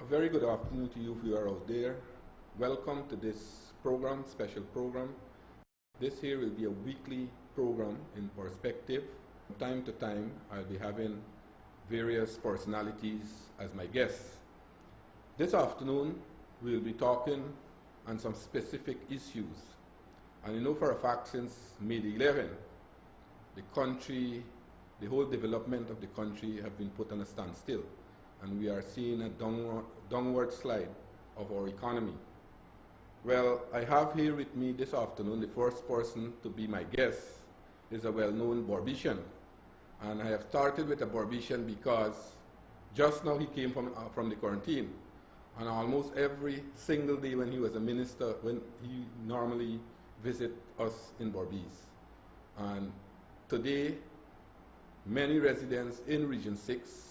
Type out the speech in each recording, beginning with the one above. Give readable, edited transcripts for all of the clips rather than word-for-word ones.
very good afternoon to you if you are out there. Welcome to this program, special program. This here will be a weekly program in perspective. From time to time, I'll be having various personalities as my guests. This afternoon, we'll be talking on some specific issues. And you know for a fact since May the 11th, the country, the whole development of the country have been put on a standstill. And we are seeing a downward slide of our economy. Well, I have here with me this afternoon, the first person to be my guest is a well-known Barbician. And I have started with a Barbician because just now he came from the quarantine. And almost every single day when he was a minister, when he normally visit us in Barbies. And today, many residents in Region 6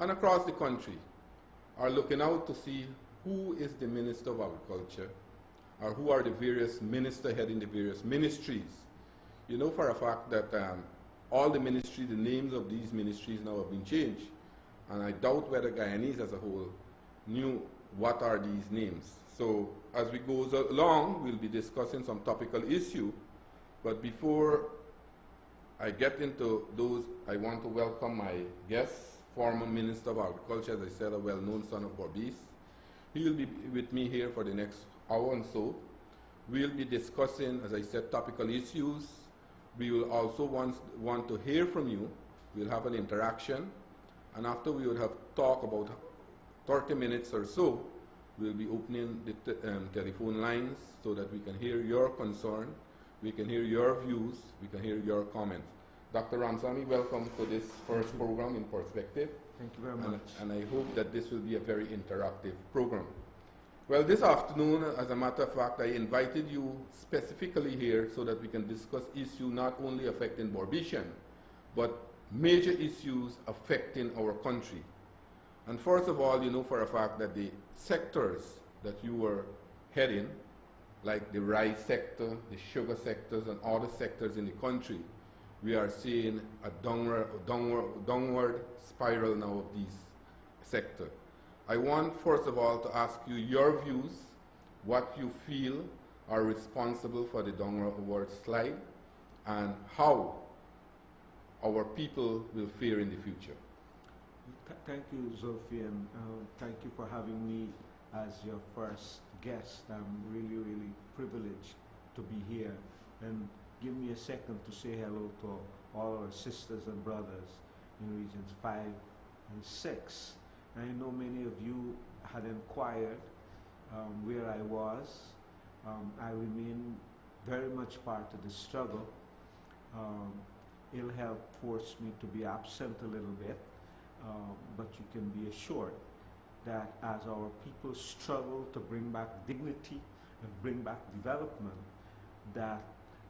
and across the country are looking out to see who is the Minister of Agriculture or who are the various ministers heading the various ministries. You know for a fact that all the ministries, the names of these ministries now have been changed. And I doubt whether Guyanese as a whole knew what are these names. So as we go along, we'll be discussing some topical issue. But before I get into those, I want to welcome my guest, former Minister of Agriculture, as I said, a well-known son of Barbies. He will be with me here for the next hour and so. We'll be discussing, as I said, topical issues. We will also want to hear from you. We'll have an interaction. And after we will have talk about 30 minutes or so, we'll be opening the telephone lines so that we can hear your concern, we can hear your views, we can hear your comments. Dr. Ramsammy, welcome to this first program in Perspective. Thank you very much. And I hope that this will be a very interactive program. Well, this afternoon, as a matter of fact, I invited you specifically here so that we can discuss issues not only affecting Barbician, but major issues affecting our country. And first of all, you know for a fact that the sectors that you were heading, like the rice sector, the sugar sectors, and other sectors in the country, we are seeing a downward spiral now of these sectors. I want, first of all, to ask you your views, what you feel are responsible for the downward slide, and how our people will fare in the future. Thank you, Zulfi, and thank you for having me as your first guest. I'm really, really privileged to be here. And give me a second to say hello to all our sisters and brothers in Regions 5 and 6. I know many of you had inquired where I was. I remain very much part of the struggle. Ill health forced me to be absent a little bit, but you can be assured that as our people struggle to bring back dignity and bring back development, that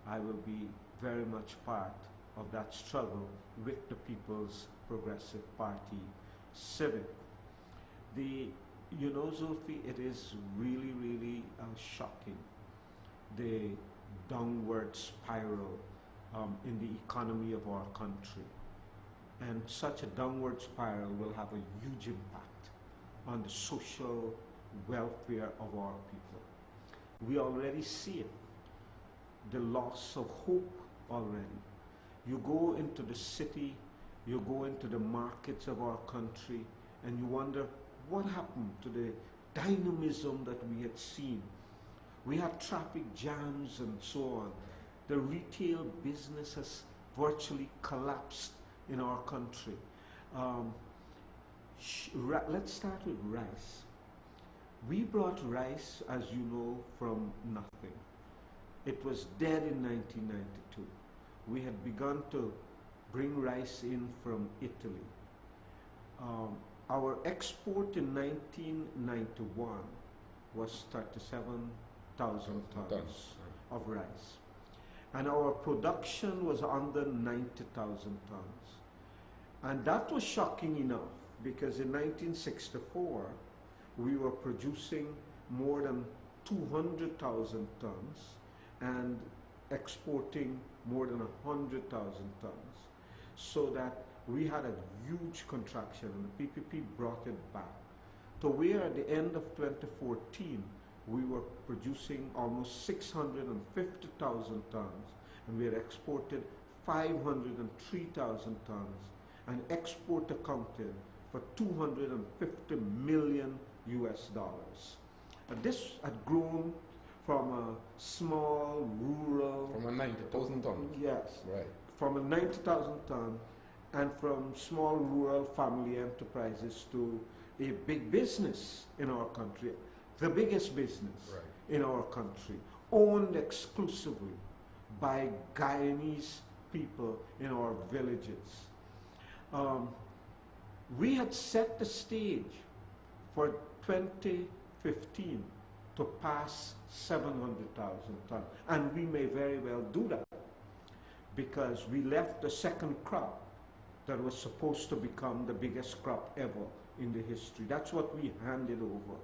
I will be very much part of that struggle with the People's Progressive Party Civic. You know, Zulfi, it is really, really shocking, the downward spiral in the economy of our country. And such a downward spiral will have a huge impact on the social welfare of our people. We already see it, the loss of hope already. You go into the city, you go into the markets of our country, and you wonder what happened to the dynamism that we had seen. We had traffic jams and so on. The retail business has virtually collapsed in our country. Let's start with rice. We brought rice, as you know, from nothing. It was dead in 1992. We had begun to bring rice in from Italy. Our export in 1991 was 37,000 tons of rice. And our production was under 90,000 tons. And that was shocking enough because in 1964, we were producing more than 200,000 tons and exporting more than 100,000 tons. So that we had a huge contraction, and the PPP brought it back to where at the end of 2014 we were producing almost 650,000 tons, and we had exported 503,000 tons, and export accounted for 250 million US dollars. And this had grown from a small rural... From a 90,000 tons? Yes. Right. From a 90,000 ton, and from small rural family enterprises to a big business in our country, the biggest business in our country, owned exclusively by Guyanese people in our villages. We had set the stage for 2015 to pass 700,000 tons, and we may very well do that, because we left the second crop that was supposed to become the biggest crop ever in the history. That's what we handed over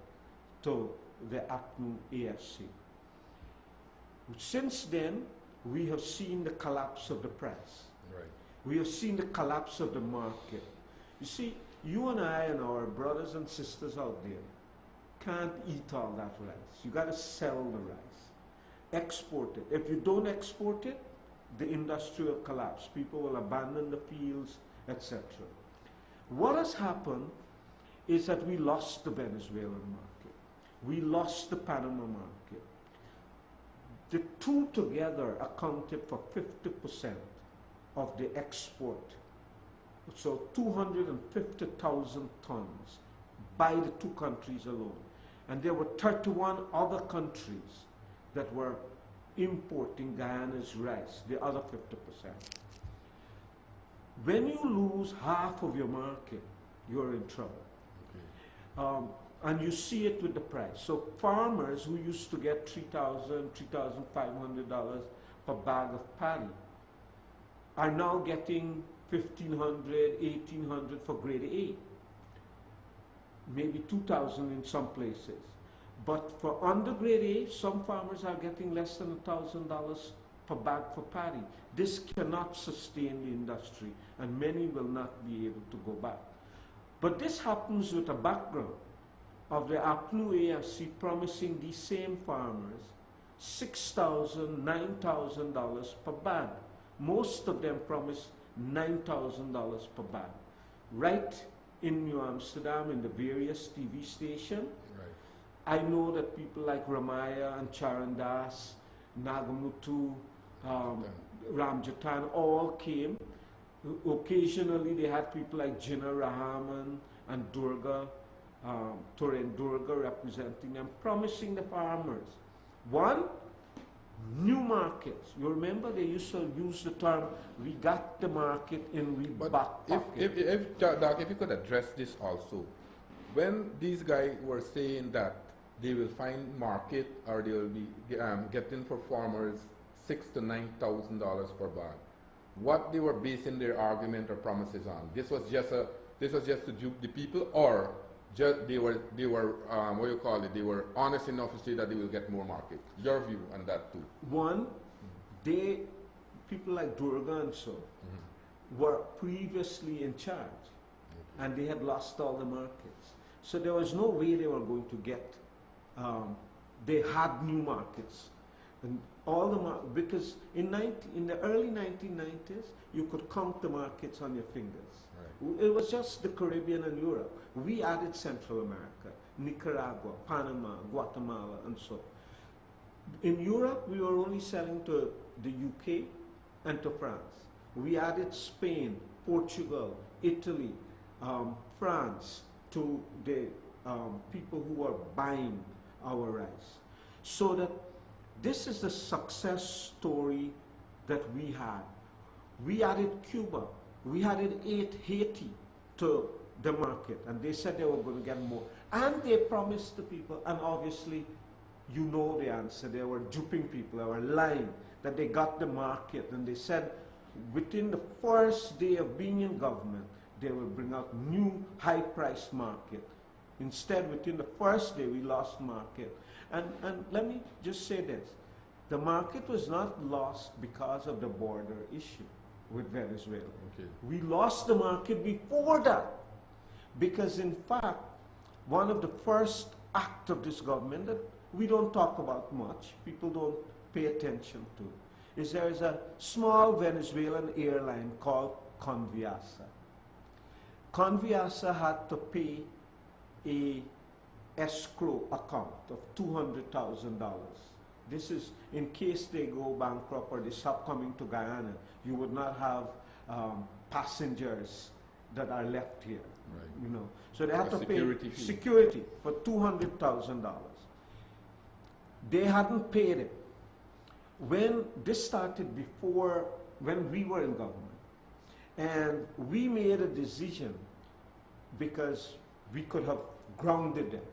to the APNU AFC. Since then, we have seen the collapse of the price. Right. We have seen the collapse of the market. You see, you and I and our brothers and sisters out there can't eat all that rice. You got to sell the rice, export it. If you don't export it, the industry will collapse. People will abandon the fields, etc. What has happened is that we lost the Venezuelan market. We lost the Panama market. The two together accounted for 50% of the export. So 250,000 tons by the two countries alone. And there were 31 other countries that were importing Guyana's rice, the other 50%. When you lose half of your market, you're in trouble. Okay. And you see it with the price. So farmers who used to get $3,000, $3,500 per bag of paddy are now getting $1,500, $1,800 for grade A. Maybe $2,000 in some places. But for under grade A, some farmers are getting less than $1,000 per bag for paddy. This cannot sustain the industry, and many will not be able to go back. But this happens with a background of the APNU AFC promising these same farmers $6,000, $9,000 per bag. Most of them promised $9,000 per bag. Right in New Amsterdam, in the various TV stations, I know that people like Ramaya and Charandas, Nagamutu, Ramjatan all came. Occasionally they had people like Jinnah Rahman and Durga, Turen Durga representing them, promising the farmers, one, new markets. You remember they used to use the term, we got the market and we back pocket. Doc, if you could address this also. When these guys were saying that they will find market, or they will be getting for farmers $6,000 to $9,000 per bag, what they were basing their argument or promises on? This was just to dupe the people, or just they were what do you call it? They were honest enough to say that they will get more market. Your view on that too? One, people like Durga and so were previously in charge, and they had lost all the markets. So there was no way they were going to get. They had new markets, and all the because in the early 1990s you could count the markets on your fingers. Right. It was just the Caribbean and Europe. We added Central America, Nicaragua, Panama, Guatemala, and so. In Europe, we were only selling to the UK and to France. We added Spain, Portugal, Italy, France to the people who were buying our rice. So that this is the success story that we had. We added Cuba. We added Haiti to the market, and they said they were going to get more. And they promised the people, and obviously, you know the answer. They were duping people. They were lying that they got the market, and they said within the first day of being in government, they will bring out new high-priced market. Instead, within the first day, we lost market. And let me just say this. The market was not lost because of the border issue with Venezuela. Okay. We lost the market before that. Because in fact, one of the first acts of this government that we don't talk about much, people don't pay attention to, is there is a small Venezuelan airline called Conviasa. Conviasa had to pay a escrow account of $200,000. This is in case they go bankrupt or they stop coming to Guyana, you would not have passengers that are left here. Right. You know, so they have to pay fee. security for $200,000. They hadn't paid it. When this started before, when we were in government, and we made a decision because we could have grounded them.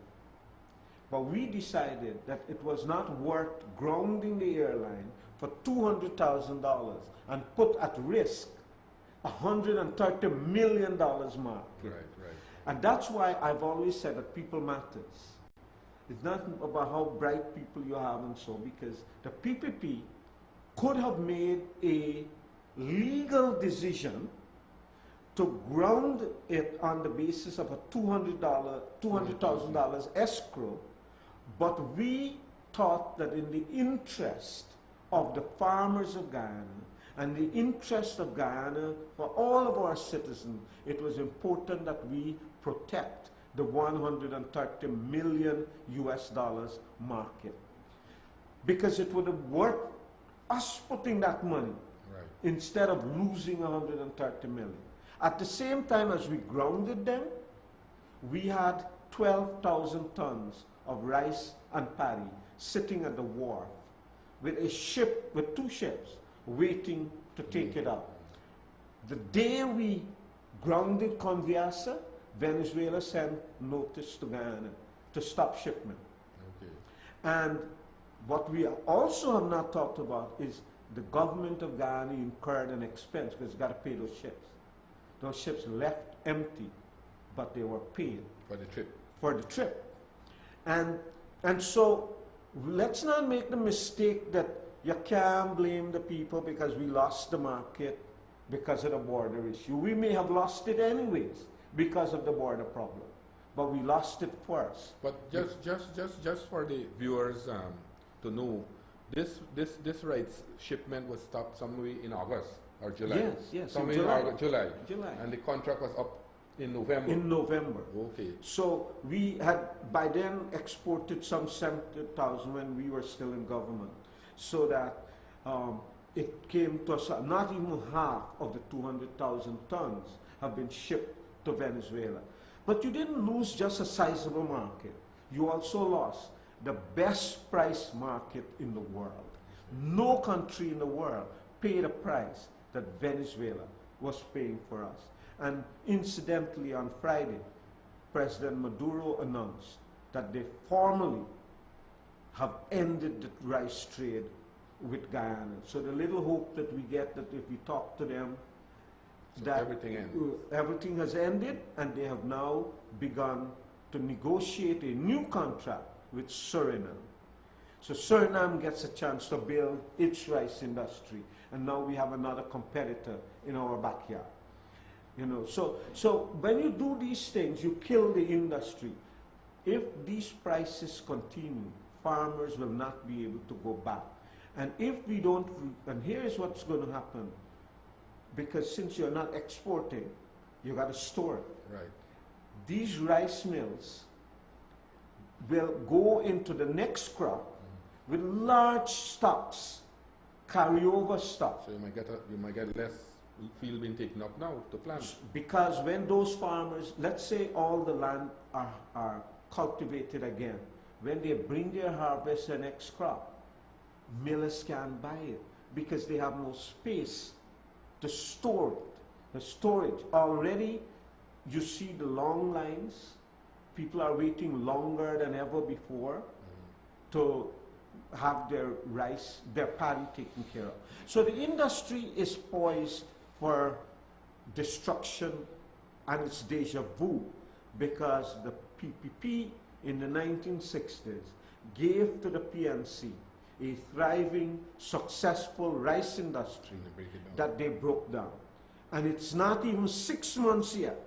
But we decided that it was not worth grounding the airline for $200,000 and put at risk $130 million mark. Right. And that's why I've always said that people matters. It's not about how bright people you have and so, because the PPP could have made a legal decision to ground it on the basis of a $200,000 escrow, but we thought that in the interest of the farmers of Guyana and the interest of Guyana for all of our citizens, it was important that we protect the $130 million US market. Because it would have worth us putting that money instead of losing $130 million. At the same time as we grounded them, we had 12,000 tons of rice and paddy sitting at the wharf with a ship, with 2 ships, waiting to take it out. The day we grounded Conviasa, Venezuela sent notice to Guyana to stop shipment. Okay. And what we also have not talked about is the government of Guyana incurred an expense because it's got to pay those ships. Those ships left empty, but they were paid. For the trip. For the trip. And so let's not make the mistake that you can't blame the people because we lost the market because of the border issue. We may have lost it anyways because of the border problem, but we lost it first. But just for the viewers to know, this rights shipment was stopped somewhere in August or July. Yes, somewhere in July. And the contract was up in November. In November. Okay. So we had by then exported some 70,000 when we were still in government, so that it came to us, not even half of the 200,000 tons have been shipped to Venezuela. But you didn't lose just a sizable market. You also lost the best price market in the world. No country in the world paid a price that Venezuela was paying for us. And incidentally, on Friday, President Maduro announced that they formally have ended the rice trade with Guyana. So the little hope that we get that if we talk to them, so that everything has ended, and they have now begun to negotiate a new contract with Suriname. So Suriname gets a chance to build its rice industry, and now we have another competitor in our backyard. You know, so when you do these things, you kill the industry. If these prices continue, farmers will not be able to go back. And if we don't, and here is what's going to happen, because since you're not exporting, you got to store it. Right. These rice mills will go into the next crop with large stocks, carryover stock. So you might get less field being taken up now to plant. Because when those farmers, let's say all the land are cultivated again, when they bring their harvest the next crop, millers can't buy it because they have no space to store it. The storage, already you see the long lines. People are waiting longer than ever before to have their rice, their paddy taken care of. So the industry is poised for destruction, and it's deja vu, because the PPP in the 1960s gave to the PNC a thriving, successful rice industry that they broke down. And it's not even 6 months yet,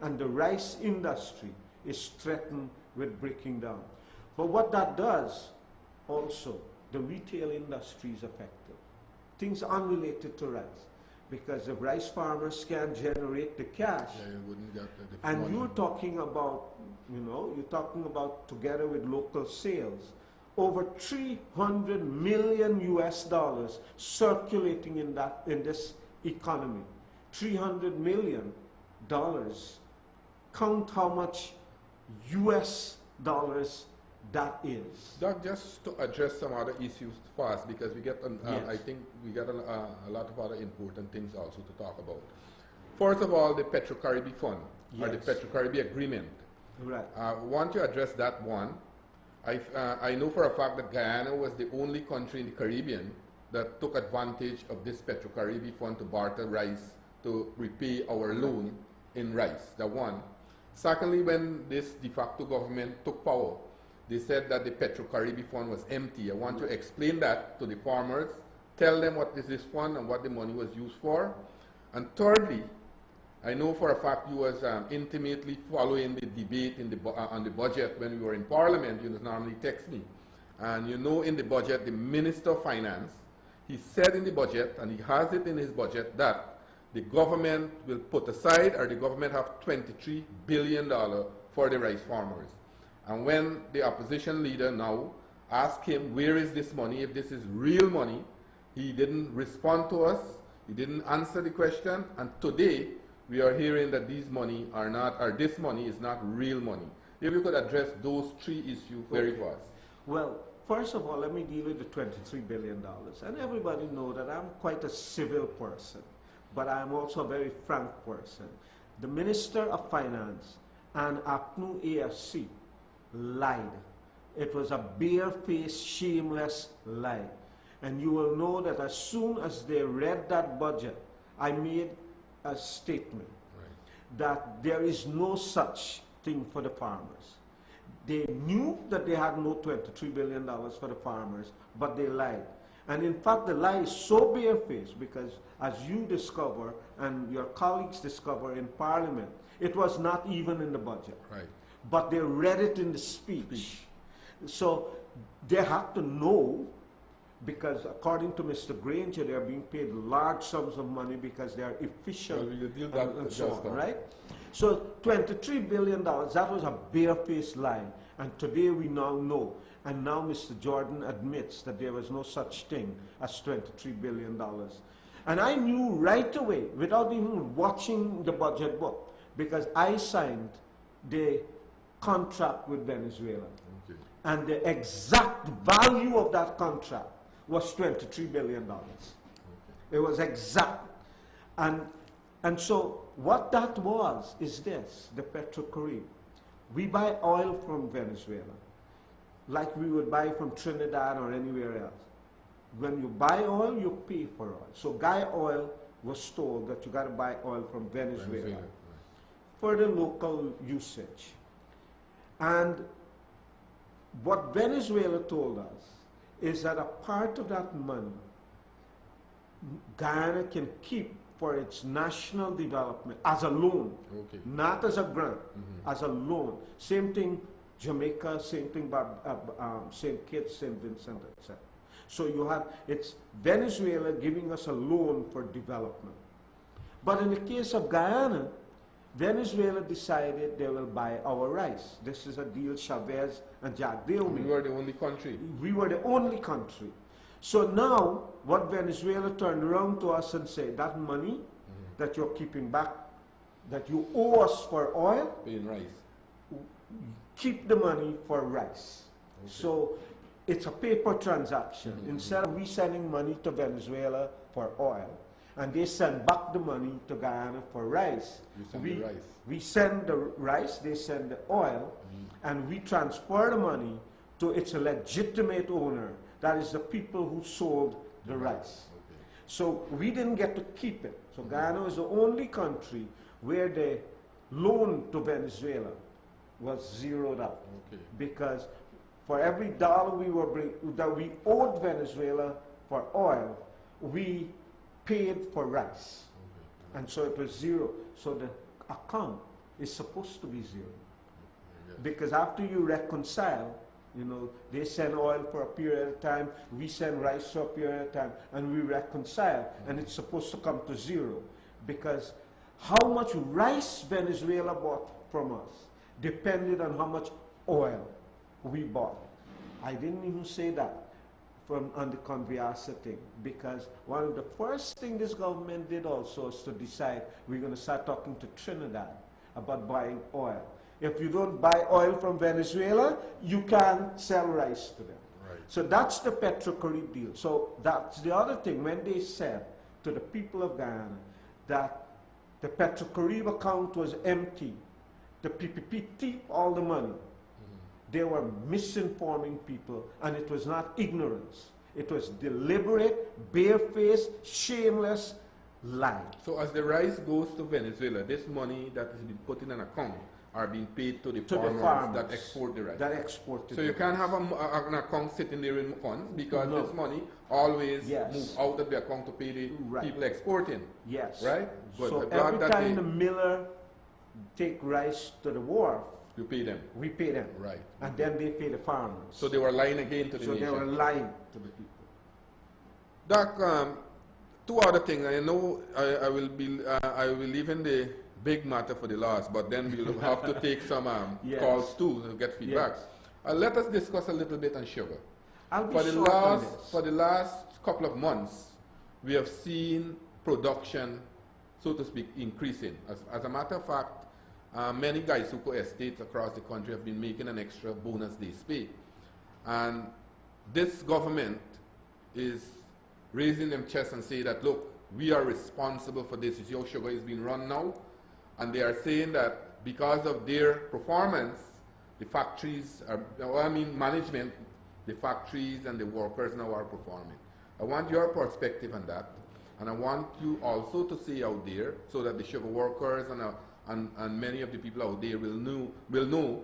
and the rice industry is threatened with breaking down. But what that does, also, the retail industry is affected. Things unrelated to rice. Because if rice farmers can't generate the cash, Yeah, you wouldn't get the and money. you're talking about, you're talking about, together with local sales, over 300 million US dollars circulating in this economy. 300 million dollars. Count how much US dollars that is. Doug, just to address some other issues fast, because we get, Yes. I think we got a lot of other important things also to talk about. First of all, the Petro-Caribbean Fund, or the Yes. Petro-Caribbean Agreement. Right. I want to address that one. I know for a fact that Guyana was the only country in the Caribbean that took advantage of this Petro-Caribbean Fund to barter rice to repay our loan in rice, that one. Secondly, when this de facto government took power, they said that the Petro-Caribbean Fund was empty. I want to explain that to the farmers, tell them what is this fund and what the money was used for. And thirdly, I know for a fact you was intimately following the debate on the budget when we were in Parliament. You normally text me. And you know, in the budget, the Minister of Finance, he said in the budget, and he has it in his budget, that the government will put aside, or the government have $23 billion for the rice farmers. And when the opposition leader now asked him, where is this money, if this is real money, he didn't respond to us, he didn't answer the question, and today we are hearing that these money are not, or this money is not real money. If you could address those three issues very fast. Well, first of all, let me deal with the $23 billion. And everybody knows that I'm quite a civil person, but I'm also a very frank person. The Minister of Finance and APNU AFC lied. It was a bare-faced, shameless lie. And you will know that as soon as they read that budget, I made a statement that there is no such thing for the farmers. They knew that they had no $23 billion for the farmers, but they lied. And in fact, the lie is so barefaced because, as you discover and your colleagues discover in Parliament, it was not even in the budget. Right. But they read it in the speech. So they have to know, because according to Mr. Granger, they are being paid large sums of money because they are efficient, Well, you deal that and so just on, now. right? So $23 billion, that was a barefaced lie. And today we now know. And now Mr. Jordan admits that there was no such thing as $23 billion. And I knew right away, without even watching the budget book, because I signed the contract with Venezuela. Okay. And the exact value of that contract was $23 billion. Okay. It was exact. And so what that was is this, the Petro-Caribbean. We buy oil from Venezuela, like we would buy from Trinidad or anywhere else. When you buy oil, you pay for oil. So Guy Oil was told that you got to buy oil from Venezuela for the local usage. And what Venezuela told us is that a part of that money Guyana can keep for its national development as a loan, not as a grant, as a loan. Same thing Jamaica, same thing St. Kitts, St. Vincent, etc. So you have, it's Venezuela giving us a loan for development. But in the case of Guyana, Venezuela decided they will buy our rice. This is a deal Chavez and Jack Dale made. We were the only country. We were the only country. So now, what Venezuela turned around to us and said, that money that you're keeping back, that you owe us for oil, Paying rice. keep the money for rice. So it's a paper transaction. Instead of we sending money to Venezuela for oil, and they send back the money to Guyana for rice, we send the rice, they send the oil, and we transfer the money to its legitimate owner. That is the people who sold the rice. So we didn't get to keep it. So Guyana is the only country where the loan to Venezuela was zeroed out. Because for every dollar that we owed Venezuela for oil, we paid for rice. And so it was zero. So the account is supposed to be zero. Because after you reconcile, you know, they send oil for a period of time, we send rice for a period of time, and we reconcile, and it's supposed to come to zero. Because how much rice Venezuela bought from us depended on how much oil we bought. I didn't even say that on the Conviasa thing, because one of the first things this government did also is to decide we're going to start talking to Trinidad about buying oil. If you don't buy oil from Venezuela, you can't sell rice to them. Right. So that's the Petrocarib deal. So that's the other thing, when they said to the people of Guyana that the Petrocarib account was empty, the PPP took all the money. They were misinforming people, and it was not ignorance. It was deliberate, barefaced, shameless lie. So as the rice goes to Venezuela, this money that has been put in an account are being paid to the farmers that export the rice. That export the So you rice. can't have an account sitting there in funds, because this money always moves out of the account to pay the people exporting. Yes. Right? Good. So I'm glad every time the miller take rice to the wharf, you pay them. we pay them. Right. And then they pay the farmers. So they were lying again to the So nation. they were lying to the people. Doc, two other things. I know I will leave in the big matter for the last, but then we'll have to take some calls too to get feedback. Yes. Let us discuss a little bit on sugar. I'll be For the short on this. for the last couple of months, we have seen production, so to speak, increasing. As a matter of fact, many Gaisuco estates across the country have been making an extra bonus days pay. And this government is raising them chest and say that, look, we are responsible for this. You see how sugar is being run now? And they are saying that because of their performance, the factories are, management, the factories and the workers now are performing. I want your perspective on that. And I want you also to say out there, so that the sugar workers and many of the people out there will know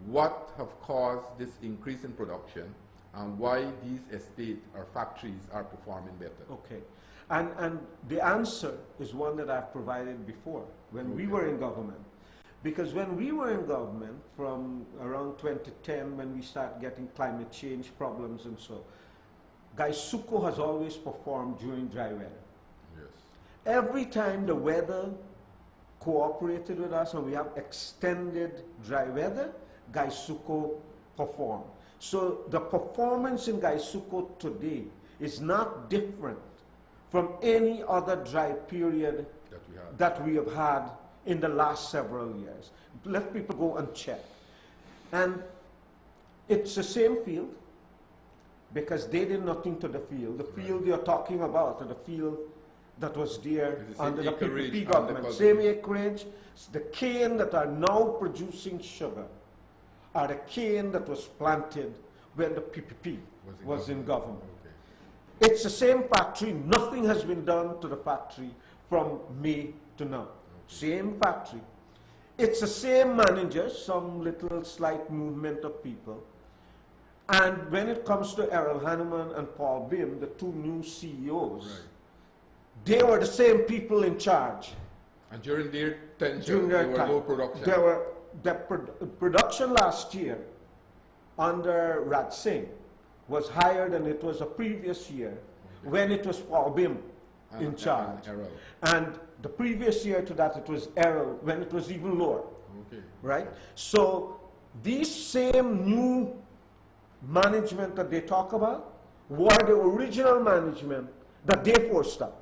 what have caused this increase in production and why these estates or factories are performing better. Okay. And the answer is one that I've provided before when we were in government. Because when we were in government, from around 2010, when we started getting climate change problems and so, Gaisuco has always performed during dry weather. Yes. Every time the weather cooperated with us and we have extended dry weather, Gaisuco performed. So the performance in Gaisuco today is not different from any other dry period that we have had in the last several years. Let people go and check. And it's the same field, because they did nothing to the field. The field you're talking about, or the field that was there under the PPP government, same acreage. The cane that are now producing sugar are the cane that was planted when the PPP was in government. Okay. It's the same factory. Nothing has been done to the factory from May to now. Okay. Same factory. It's the same manager, some little slight movement of people. And when it comes to Errol Hanneman and Paul Bim, the two new CEOs, they were the same people in charge. And during their tenure, there were low production. The production last year under Raj Singh was higher than it was the previous year when it was Paul Bim in charge. And the previous year to that, it was Errol when it was even lower. Okay. Right? So these same new management that they talk about were the original management that they forced up.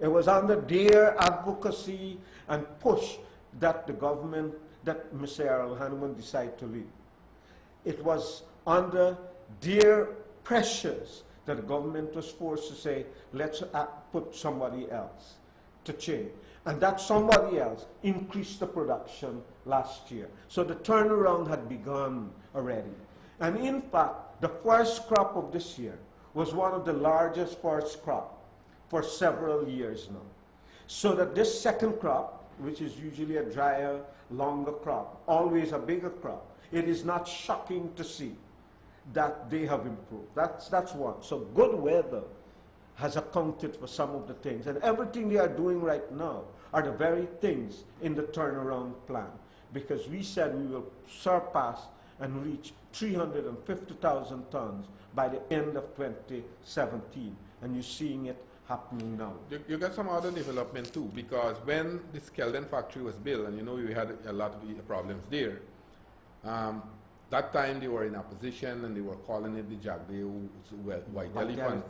It was under their advocacy and push that the government, that Mr. Errol Hanneman decided to leave. It was under their pressures that the government was forced to say, let's put somebody else to change. And that somebody else increased the production last year. So the turnaround had begun already. And in fact, the first crop of this year was one of the largest first crop for several years now. So that this second crop, which is usually a drier, longer crop, always a bigger crop, it is not shocking to see that they have improved. That's one. So good weather has accounted for some of the things. And everything they are doing right now are the very things in the turnaround plan. because we said we will surpass and reach 350,000 tons by the end of 2017. And you're seeing it happening now. You got some other development too, because when the Skeldon factory was built, and you know we had a lot of problems there, that time they were in opposition and they were calling it the Jagdeo White Elephant.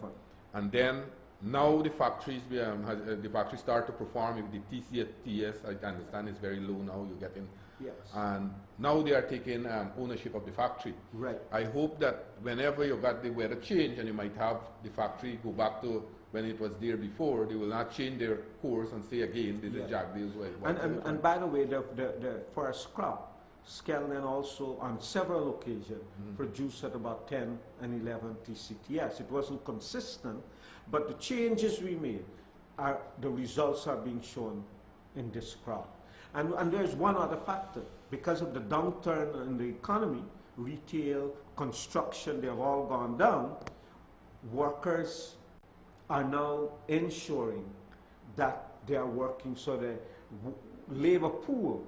And then now the factories, the factory start to perform with the TCS, I understand is very low now, you're getting. Yes. And now they are taking ownership of the factory. Right. I hope that whenever you got the weather change and you might have the factory go back to when it was there before, they will not change their course and say again, this is Jagdeo's White Elephant. And by the way, the first crop, Skeldon also on several occasions produced at about 10 and 11 TCTS. It wasn't consistent, but the changes we made, the results are being shown in this crop. And there's one other factor. Because of the downturn in the economy, retail, construction, they have all gone down. Workers are now ensuring that they are working, so the labor pool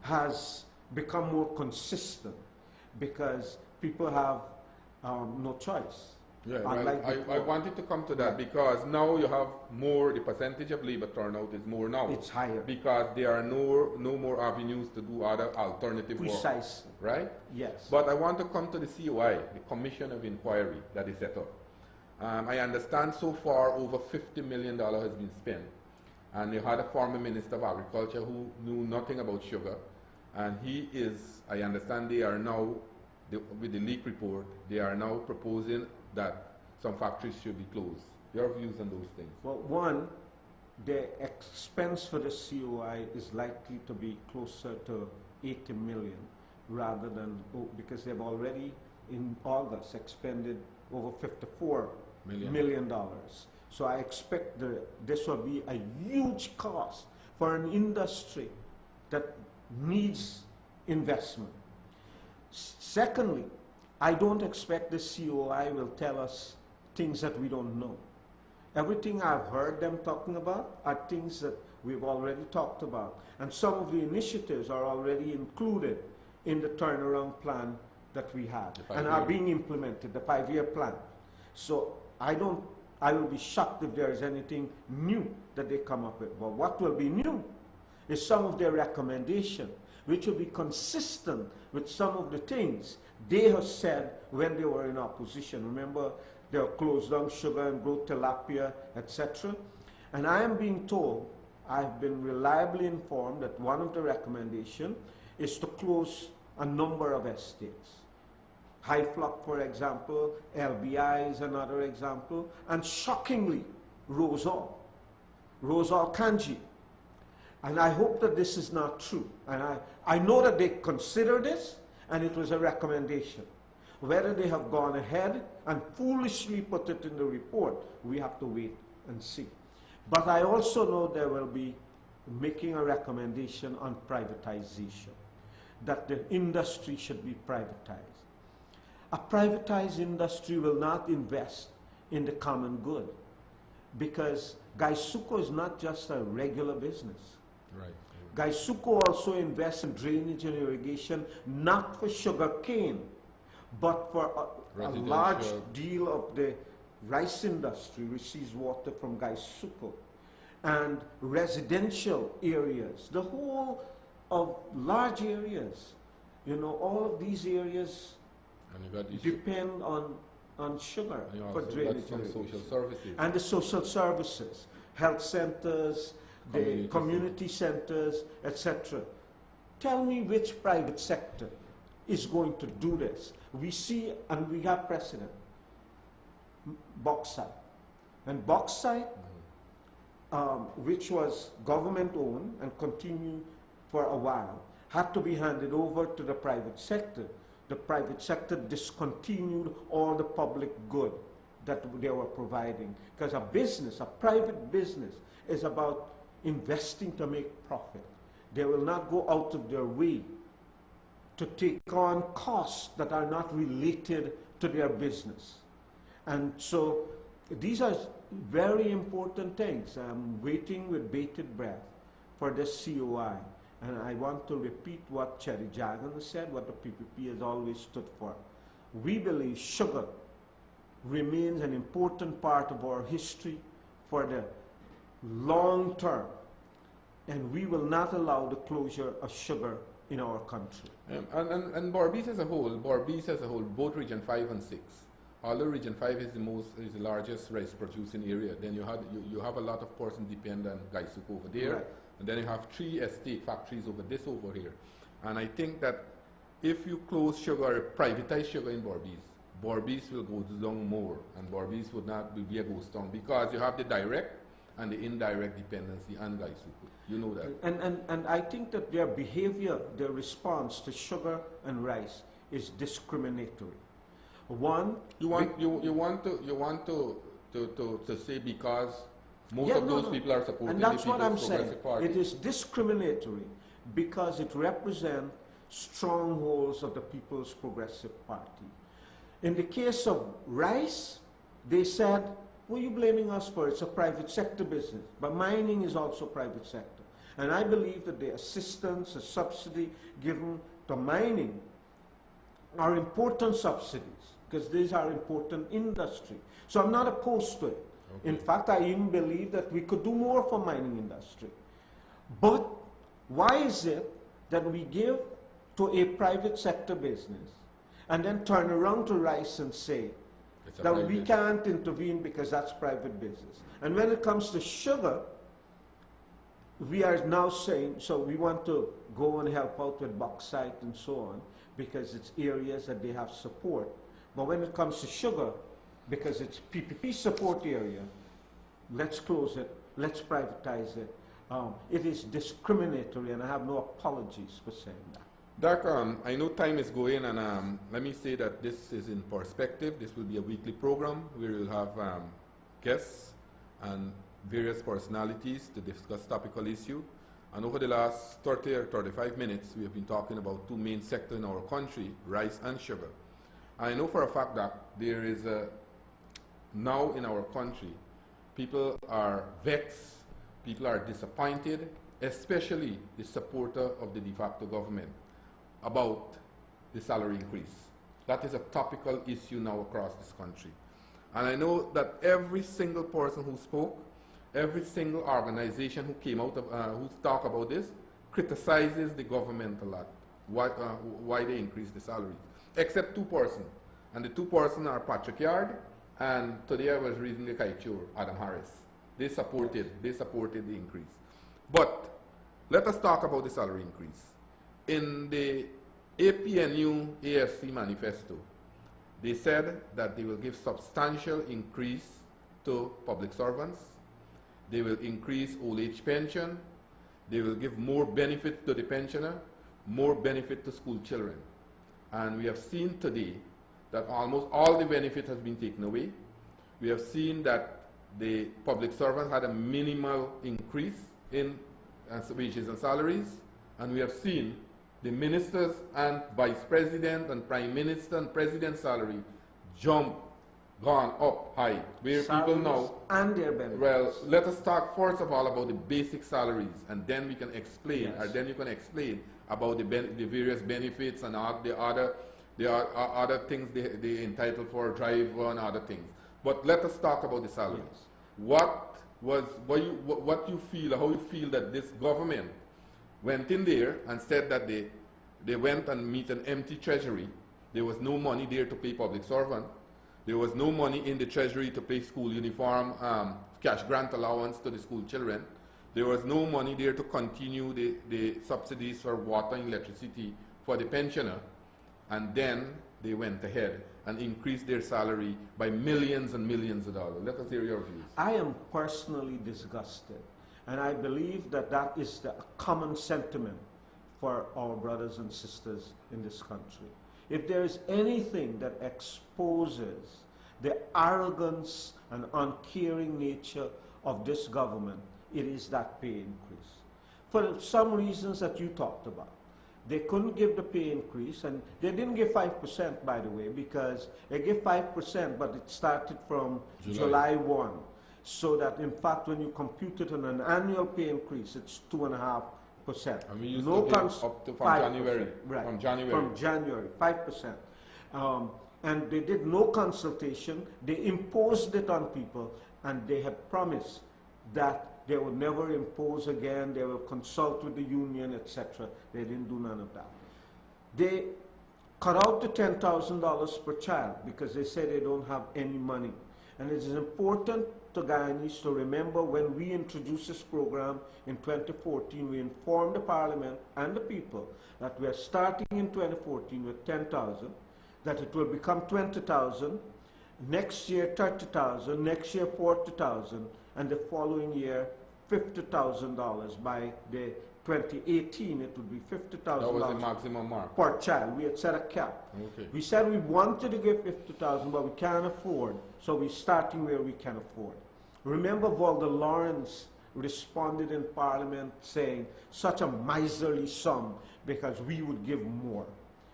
has become more consistent because people have no choice. Yeah, well, I wanted to come to that because now you have more, the percentage of labor turnout is more now. It's higher. Because there are no more avenues to do other alternative work. Precisely. Right? Yes. But I want to come to the COI, the Commission of Inquiry that is set up. I understand so far over $50 million has been spent. And you had a former Minister of Agriculture who knew nothing about sugar. And he is, I understand they are now, with the leak report, they are now proposing that some factories should be closed. Your views on those things? Well, one, the expense for the COI is likely to be closer to 80 million rather than, because they've already in August expended over $54 million. So I expect this will be a huge cost for an industry that needs investment. Secondly, I don't expect the COI will tell us things that we don't know. Everything I've heard them talking about are things that we've already talked about. And some of the initiatives are already included in the turnaround plan that we have and are being implemented, the 5-year plan. So I will be shocked if there is anything new that they come up with. But what will be new is some of their recommendations, which will be consistent with some of the things they have said when they were in opposition. Remember, they closed down sugar and grow tilapia, etc. And I am being told, I've been reliably informed that one of the recommendations is to close a number of estates. High Flock, for example, LBI is another example, and shockingly, Rosal Kanji. And I hope that this is not true. And I know that they consider this, and it was a recommendation. Whether they have gone ahead and foolishly put it in the report, we have to wait and see. But I also know they will be making a recommendation on privatization, that the industry should be privatized. A privatized industry will not invest in the common good, because Gaisuco is not just a regular business. Right. Gaisuco also invests in drainage and irrigation, not for sugar cane, but for a large deal of the rice industry receives water from Gaisuco. And residential areas, the whole of large areas, you know, all of these areas depend on sugar for drainage and social services. And the social services, health centers, the community centers, etc. Tell me which private sector is going to do this. We see, and we have precedent, bauxite. And bauxite, which was government-owned and continued for a while, had to be handed over to the private sector. The private sector discontinued all the public good that they were providing. Because a business, a private business, is about investing to make profit. They will not go out of their way to take on costs that are not related to their business. And so these are very important things. I'm waiting with bated breath for this COI. and I want to repeat what Cherry Jagan has said, what the PPP has always stood for. We believe sugar remains an important part of our history for the long term, and we will not allow the closure of sugar in our country. And Berbice as a whole, both Region 5 and 6, although Region 5 is the largest rice producing area, then you have a lot of person dependent Gaisuk over there, right. And then you have 3 estate factories over here. And I think that if you close sugar or privatize sugar in Berbice will go down more, and Berbice would not be a ghost town because you have the direct and the indirect dependency on Gaisuku. You know that. And I think that their behavior, their response to sugar and rice is discriminatory. One, you want to say because most of those people are supporting and that's the what I'm People's saying. Progressive Party. It is discriminatory because it represents strongholds of the People's Progressive Party. In the case of rice, they said, what are you blaming us for? It's a private sector business. But mining is also private sector. And I believe that the assistance, the subsidy given to mining are important subsidies because these are important industry. So I'm not opposed to it. Okay. In fact, I even believe that we could do more for mining industry. But why is it that we give to a private sector business and then turn around to rice and say that we can't intervene because that's private business? And when it comes to sugar, we are now saying, so we want to go and help out with bauxite and so on because it's areas that they have support. But when it comes to sugar, because it's PPP support area, let's close it, let's privatize it. It is discriminatory, and I have no apologies for saying that. Doc, I know time is going, and let me say that this is in perspective. This will be a weekly program where we'll have guests and various personalities to discuss topical issue. And over the last 30 or 35 minutes, we have been talking about 2 main sectors in our country, rice and sugar. I know for a fact that there is now in our country, people are vexed, people are disappointed, especially the supporter of the de facto government, about the salary increase. That is a topical issue now across this country. And I know that every single person who spoke, every single organization who came out of, who talked about this, criticizes the government a lot, why they increase the salaries, except 2 persons. And the 2 persons are Patrick Yard, and today I was reading the Kaichur, Adam Harris. They supported the increase. But let us talk about the salary increase. In the APNU AFC manifesto, they said that they will give substantial increase to public servants. They will increase old age pension. They will give more benefit to the pensioner, more benefit to school children. And we have seen today that almost all the benefit has been taken away. We have seen that the public servants had a minimal increase in wages and salaries, and we have seen the ministers and vice president and prime minister and president's salary gone up high, where salaries people now and their benefits. Well, let us talk first of all about the basic salaries, and then we can explain, yes. or then you can explain about the various benefits and all the other things they entitled for, driver and other things. But let us talk about the salaries. Yes. What you feel, how you feel that this government went in there and said that they went and meet an empty treasury. There was no money there to pay public servant. There was no money in the treasury to pay school uniform, cash grant allowance to the school children. There was no money there to continue the subsidies for water and electricity for the pensioner. And then they went ahead and increased their salary by millions and millions of dollars. Let us hear your views. I am personally disgusted, and I believe that that is the common sentiment for our brothers and sisters in this country. If there is anything that exposes the arrogance and uncaring nature of this government, it is that pay increase. For some reasons that you talked about. They couldn't give the pay increase, and they didn't give 5%, by the way, because they gave 5%, but it started from July 1. So that, in fact, when you compute it on an annual pay increase, it's 2.5 And we used No to give up to from 5%, January. right? From January. From January, 5%. And they did no consultation. They imposed it on people, and they had promised that they would never impose again. They will consult with the union, etc. They didn't do none of that. They cut out the $10,000 per child because they said they don't have any money. And it is important to Guyanese to remember when we introduced this program in 2014, we informed the Parliament and the people that we are starting in 2014 with 10,000, that it will become 20,000, next year 30,000, next year 40,000, and the following year $50,000. By the 2018, it would be $50,000. That was the maximum mark. Per child. We had set a cap. Okay. We said we wanted to give 50,000, but we can't afford, so we're starting where we can afford. Remember, Walter Lawrence responded in Parliament saying such a miserly sum because we would give more.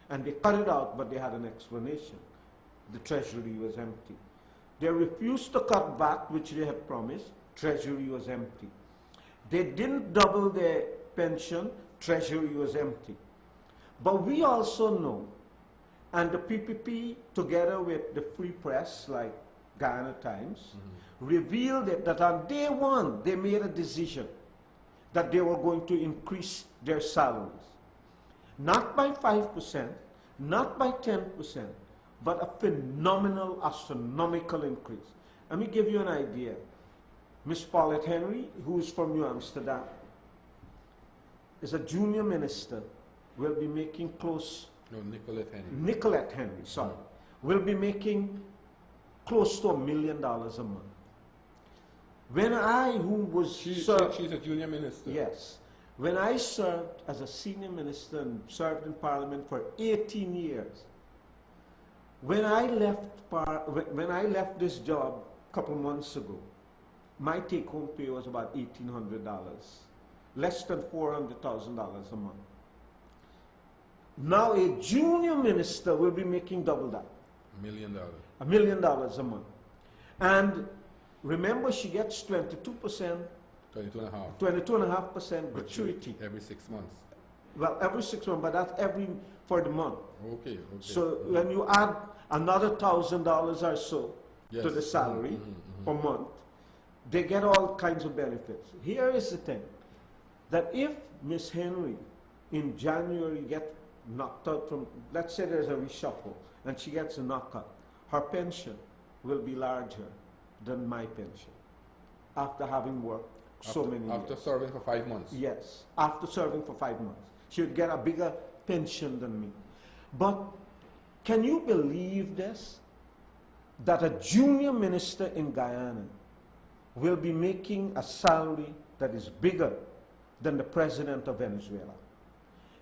And they cut it out, but they had an explanation. The treasury was empty. They refused to cut back, which they had promised. Treasury was empty. They didn't double their pension. Treasury was empty. But we also know, and the PPP, together with the Free Press, like Guyana Times, revealed that on day one, they made a decision that they were going to increase their salaries. Not by 5%, not by 10%, but a phenomenal, astronomical increase. Let me give you an idea. Miss Paulette Henry, who is from New Amsterdam, is a junior minister, will be making close... No, Nicolette Henry. Nicolette Henry, sorry. Will be making close to $1 million a month. When I, who was... She's a junior minister. Yes. When I served as a senior minister and served in Parliament for 18 years, when I left this job a couple months ago, my take-home pay was about $1,800, less than $400,000 a month. Now a junior minister will be making double that. $1 million. $1 million a month. And remember, she gets 22%. 22.5% gratuity. Every 6 months. Well, every 6 months, but that's for the month. Okay. So when you add another $1,000 or so to the salary per month, they get all kinds of benefits. Here is the thing, that if Miss Henry in January gets knocked out from, let's say there's a reshuffle, and she gets a knockout, her pension will be larger than my pension after having worked so many years. After serving for 5 months? Yes, after serving for 5 months. She would get a bigger pension than me. But can you believe this? That a junior minister in Guyana will be making a salary that is bigger than the president of Venezuela.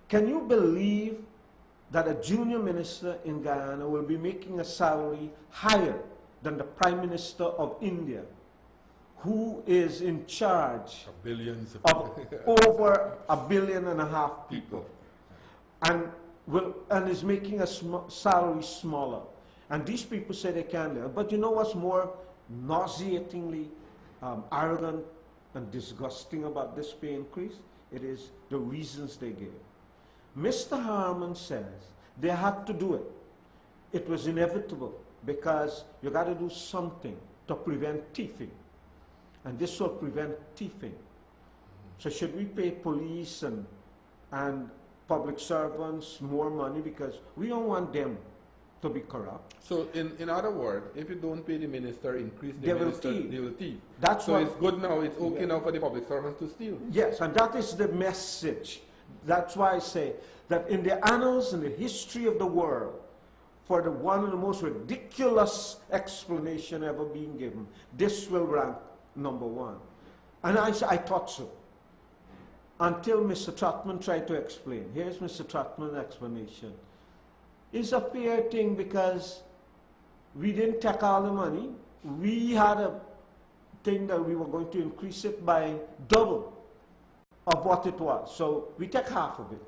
Can you believe that a junior minister in Guyana will be making a salary higher than the Prime Minister of India, who is in charge of billions of over 1.5 billion people, and is making a salary smaller? And these people say they can't live. But you know what's more nauseatingly arrogant and disgusting about this pay increase? It is the reasons they gave. Mr. Harman says they had to do it. It was inevitable because you got to do something to prevent thieving. And this will prevent thieving. So should we pay police and public servants more money because we don't want them to be corrupt? So in other words, if you don't pay the minister, increase the minister, they will thief. That's so it's good now, it's okay now for the public servants to steal. Yes, and that is the message. That's why I say that in the annals and the history of the world, for the one of the most ridiculous explanation ever being given, this will rank number one. And I thought so. Until Mr. Trotman tried to explain. Here's Mr. Trotman's explanation. It's a fair thing because we didn't take all the money. We had a thing that we were going to increase it by double of what it was. So we take half of it.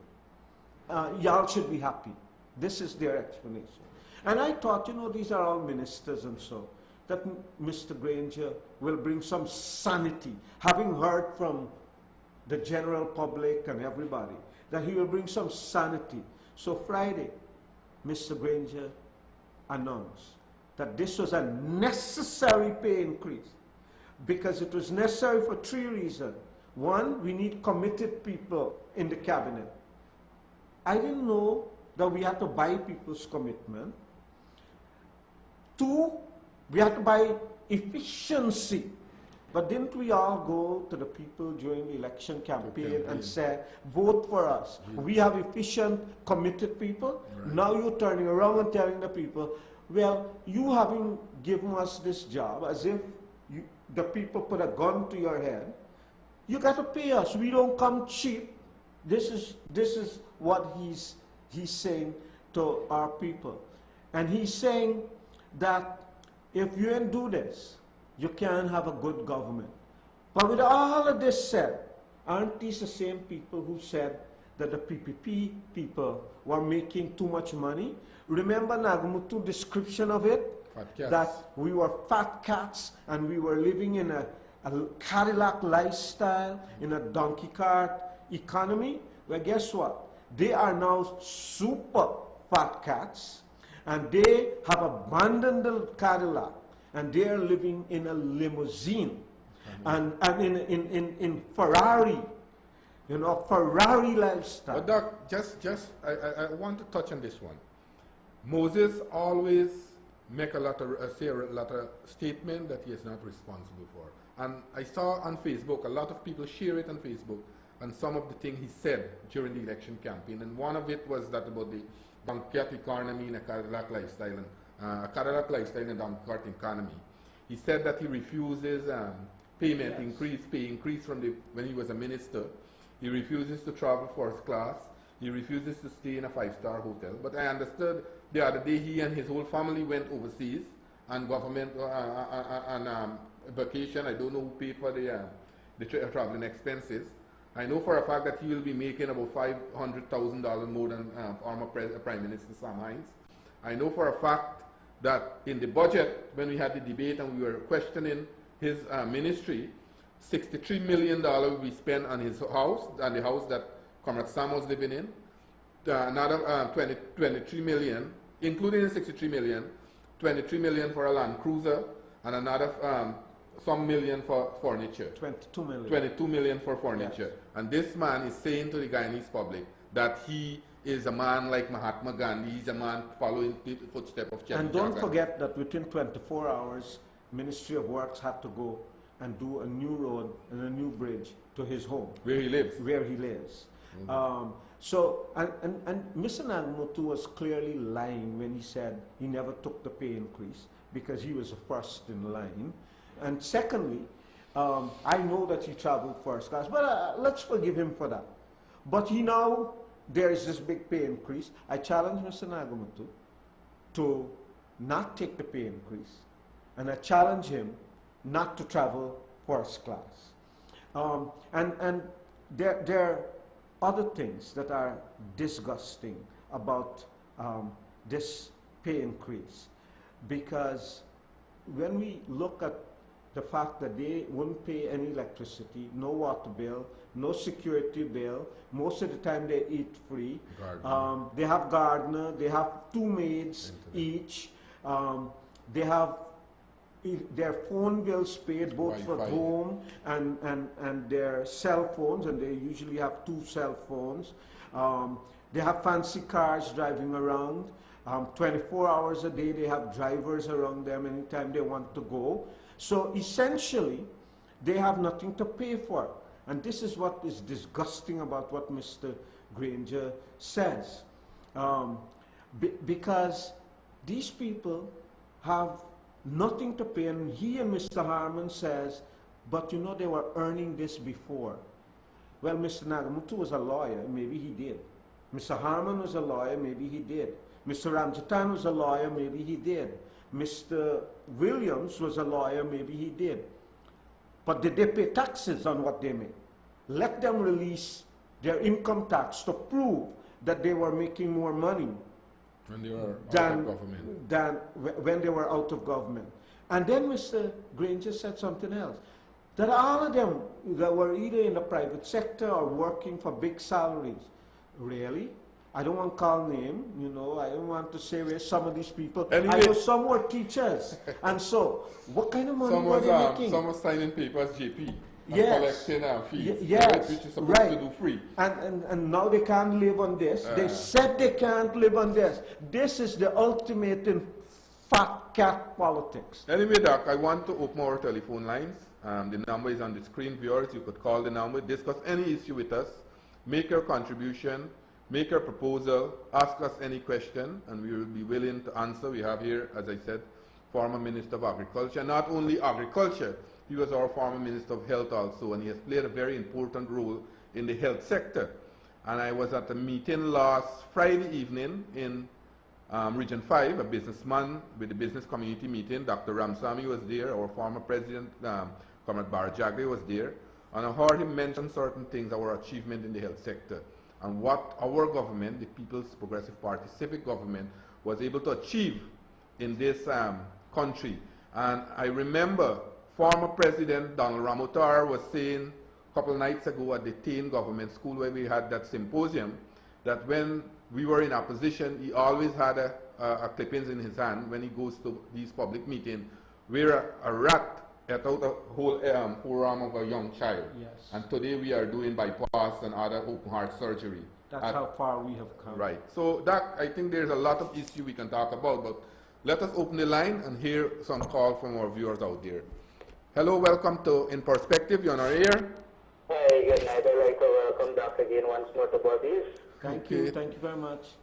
Y'all should be happy. This is their explanation. And I thought, you know, these are all ministers and so, that Mr. Granger will bring some sanity, having heard from the general public and everybody, that he will bring some sanity. So Friday, Mr. Granger announced that this was a necessary pay increase, because it was necessary for 3 reasons. One, we need committed people in the cabinet. I didn't know that we had to buy people's commitment. 2, we had to buy efficiency. But didn't we all go to the people during the election campaign and say, vote for us? We have efficient, committed people. Right. Now you're turning around and telling the people, well, you haven't given us this job, as if the people put a gun to your head. You got to pay us. We don't come cheap. This is what he's saying to our people. And he's saying that if you don't do this, you can't have a good government. But with all of this said, aren't these the same people who said that the PPP people were making too much money? Remember Nagamutu's description of it? That we were fat cats and we were living in a Cadillac lifestyle, in a donkey cart economy. Well, guess what? They are now super fat cats, and they have abandoned the Cadillac, and they are living in a limousine, and in Ferrari, you know, Ferrari lifestyle. But Doc, I want to touch on this one. Moses always make say a lot of statement that he is not responsible for. And I saw on Facebook, a lot of people share it on Facebook, and some of the things he said during the election campaign. And one of it was that about the donkey economy in a Cadillac lifestyle, and Cadillac lifestyle and donkey economy. He said that he refuses pay increase from when he was a minister. He refuses to travel first class. He refuses to stay in a 5-star hotel. But I understood the other day he and his whole family went overseas on government vacation. I don't know who paid for the traveling expenses. I know for a fact that he will be making about $500,000 more than former Prime Minister Sam Hines. I know for a fact that in the budget, when we had the debate and we were questioning his ministry, $63 million will be spent on his house, and the house that Comrade Sam was living in. Another 23 million, including the 63 million, 23 million for a Land Cruiser, and another some million for furniture. 22 million. 22 million for furniture. Yes. And this man is saying to the Guyanese public that he is a man like Mahatma Gandhi. He's a man following the footsteps of Cheddi. And don't forget that within 24 hours, Ministry of Works had to go and do a new road and a new bridge to his home. Where he lives. Where he lives. Mm-hmm. And Mr. Nagamutu was clearly lying when he said he never took the pay increase because he was the first in line. And secondly, I know that he traveled first class, but let's forgive him for that. But he now, there is this big pay increase. I challenge Mr. Nagamutu to not take the pay increase, and I challenge him not to travel first class. And there are other things that are disgusting about this pay increase, because when we look at the fact that they wouldn't pay any electricity, no water bill, no security bill, most of the time they eat free. They have gardener, they have 2 maids each, they have their phone bills paid both for home and their cell phones, and they usually have 2 cell phones. They have fancy cars driving around. 24 hours a day they have drivers around them anytime they want to go. So essentially, they have nothing to pay for. And this is what is disgusting about what Mr. Granger says. Because these people have nothing to pay, and he and Mr. Harman says, but you know they were earning this before. Well, Mr. Nagamutu was a lawyer, maybe he did. Mr. Harman was a lawyer, maybe he did. Mr. Ramsammy was a lawyer, maybe he did. Mr. Williams was a lawyer, maybe he did. But did they pay taxes on what they made? Let them release their income tax to prove that they were making more money when they were out of government. Than when they were out of government. And then Mr. Granger said something else. that all of them that were either in the private sector or working for big salaries. Really? I don't want to call name, you know, I don't want to say where some of these people, Anyway. I know some were teachers. And so, what kind of money were they making? Some was signing papers, JP, and Yes. collecting fees, Yes, which is supposed to do free. And now they can't live on this. They said they can't live on this. This is the ultimate in fat cat politics. Anyway, Doc, I want to open our telephone lines. The number is on the screen, viewers. You could call the number, discuss any issue with us, make your contribution, make your proposal, ask us any question, and we will be willing to answer. We have here, as I said, former Minister of Agriculture. Not only agriculture, he was our former Minister of Health also, and he has played a very important role in the health sector. And I was at a meeting last Friday evening in Region 5, a businessman with the business community meeting. Dr. Ramsammy was there, our former president, Comrade Barajagre was there, and I heard him mention certain things, our achievement in the health sector, and what our government, the People's Progressive Party, civic government, was able to achieve in this country. And I remember former President Donald Ramotar was saying a couple of nights ago at the Tain Government School where we had that symposium, that when we were in opposition, he always had a clippings in his hand when he goes to these public meetings where a rat ate out a whole forearm of a young child. Yes. And today we are doing bypass and other open heart surgery. That's how far we have come. Right. So, Doc, I think there's a lot of issue we can talk about, but let us open the line and hear some call from our viewers out there. Hello, welcome to In Perspective. You're on our air. Hi, good night. I'd like to welcome Doc again once more to Bobby's. Thank you very much.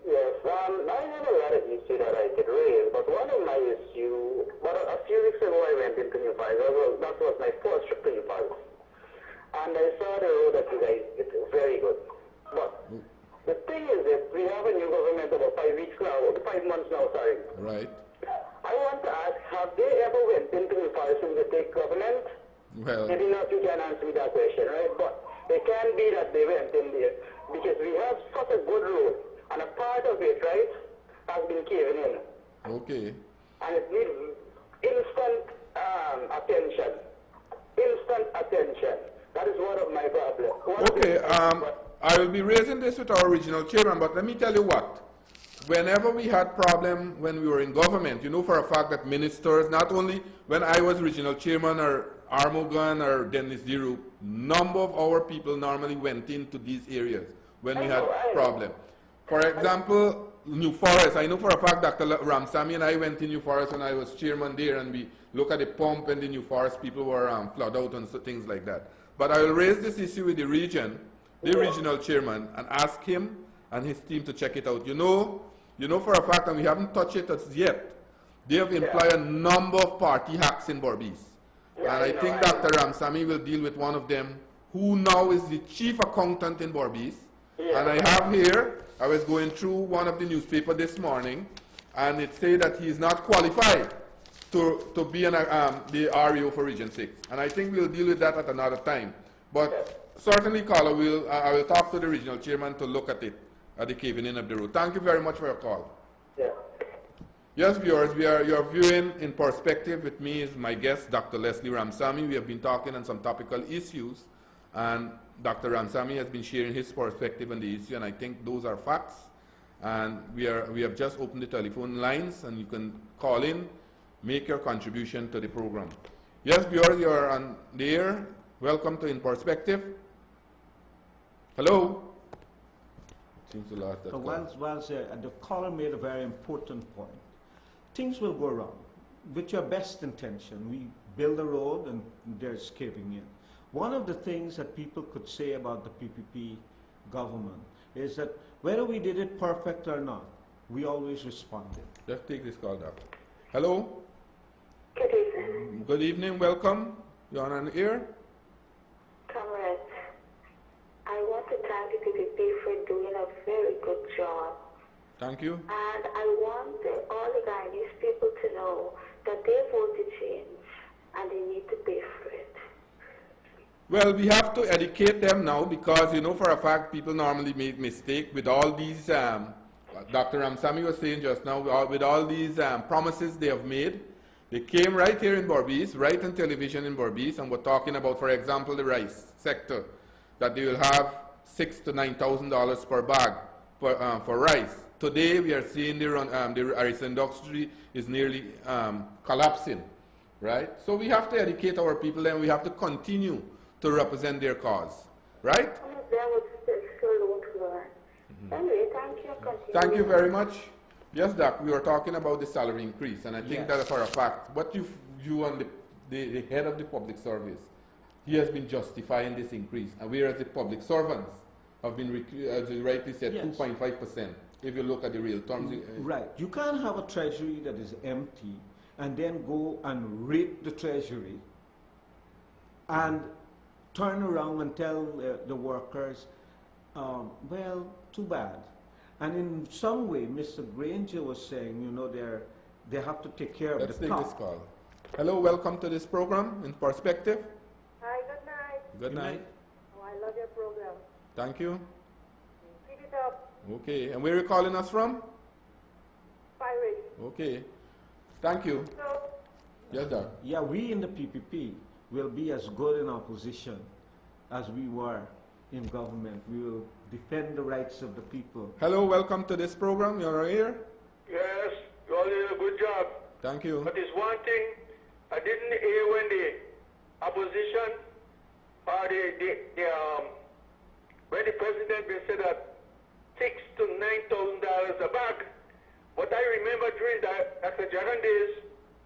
Yes, I have a lot of issues that I could raise, but one of my issues, but a few weeks ago I went into New Forest. That was my first trip to New Forest. And I saw the road that you guys did. Very good. But the thing is that we have a new government about 5 weeks now, 5 months now, sorry. Right. I want to ask, have they ever went into New Forest in the take government? Well, Maybe not you can answer me that question, right? But it can be that they went in there because we have such a good road. And a part of it, right, has been caving in. okay. And it needs instant attention. Instant attention. That is one of my problems. Okay, I will be raising this with our regional chairman, but let me tell you what. Whenever we had problem when we were in government, you know for a fact that ministers, not only when I was regional chairman or Armogan or Dennis Diru, number of our people normally went into these areas when we had problem. For example, New Forest, I know for a fact Dr. Ramsammy and I went to New Forest when I was chairman there, and we look at the pump and the New Forest people were flooded out and so, things like that. But I will raise this issue with the region, the regional chairman, and ask him and his team to check it out. You know for a fact, and we haven't touched it as yet, they have employed a number of party hacks in Berbice. And I think Dr. Ramsammy will deal with one of them, who now is the chief accountant in Berbice. And I have here, I was going through one of the newspapers this morning, and it said that he is not qualified to be the REO for Region 6. And I think we'll deal with that at another time. But certainly, Carla, I will talk to the regional chairman to look at it, at the caving in of the road. Thank you very much for your call. Yeah. Yes, viewers, you're viewing In Perspective. With me is my guest, Dr. Leslie Ramsammy. We have been talking on some topical issues, and Dr. Ramsammy has been sharing his perspective on the issue, and I think those are facts. And we have just opened the telephone lines, and you can call in, make your contribution to the program. Yes, viewers, you are on the air. Welcome to In Perspective. Hello. Seems to last that So call. the caller made a very important point. Things will go wrong. With your best intention, we build a road and there's caving in. One of the things that people could say about the PPP government is that whether we did it perfect or not, we always responded. Just take this call, Doctor. Hello. Good evening. Good evening. Welcome. You're on the air. Comrades, I want to thank the PPP for doing a very good job. Thank you. And I want all the Guyanese people to know that their vote to change and they need to pay for it. Well, we have to educate them now because, you know, for a fact, people normally make mistakes with all these, Dr. Ramsammy was saying just now, with all these promises they have made. They came right here in Berbice, right on television in Berbice, and were talking about, for example, the rice sector, that they will have $6,000 to $9,000 per bag for rice. Today, we are seeing the rice industry is nearly collapsing, right? So we have to educate our people, and we have to continue to represent their cause, right? Some of them would still don't learn. Anyway, thank you. Continue. Thank you very much. Yes, Doc, we were talking about the salary increase, and I think Yes. that for a fact, what you and the head of the public service, he has been justifying this increase, and whereas the public servants have been, as you rightly said, Yes. 2.5%, if you look at the real terms. Right. You can't have a treasury that is empty and then go and rape the treasury and turn around and tell the workers, well, too bad. And in some way, Mr. Granger was saying, you know, they have to take care Let's of the take top. this call. Hello, welcome to this program, In Perspective. Hi, good night. Good night. Oh, I love your program. Thank you. Keep it up. Okay, and where are you calling us from? Pirate. Okay, thank you. So, Yes, Doc. Yeah, we in the PPP will be as good in opposition as we were in government. We will defend the rights of the people. Hello, welcome to this program. You're here. Yes, you all did a good job. Thank you. But there's one thing I didn't hear when the opposition or when the president said that $6,000 to $9,000 a bag. But I remember during Dr. Jagan days,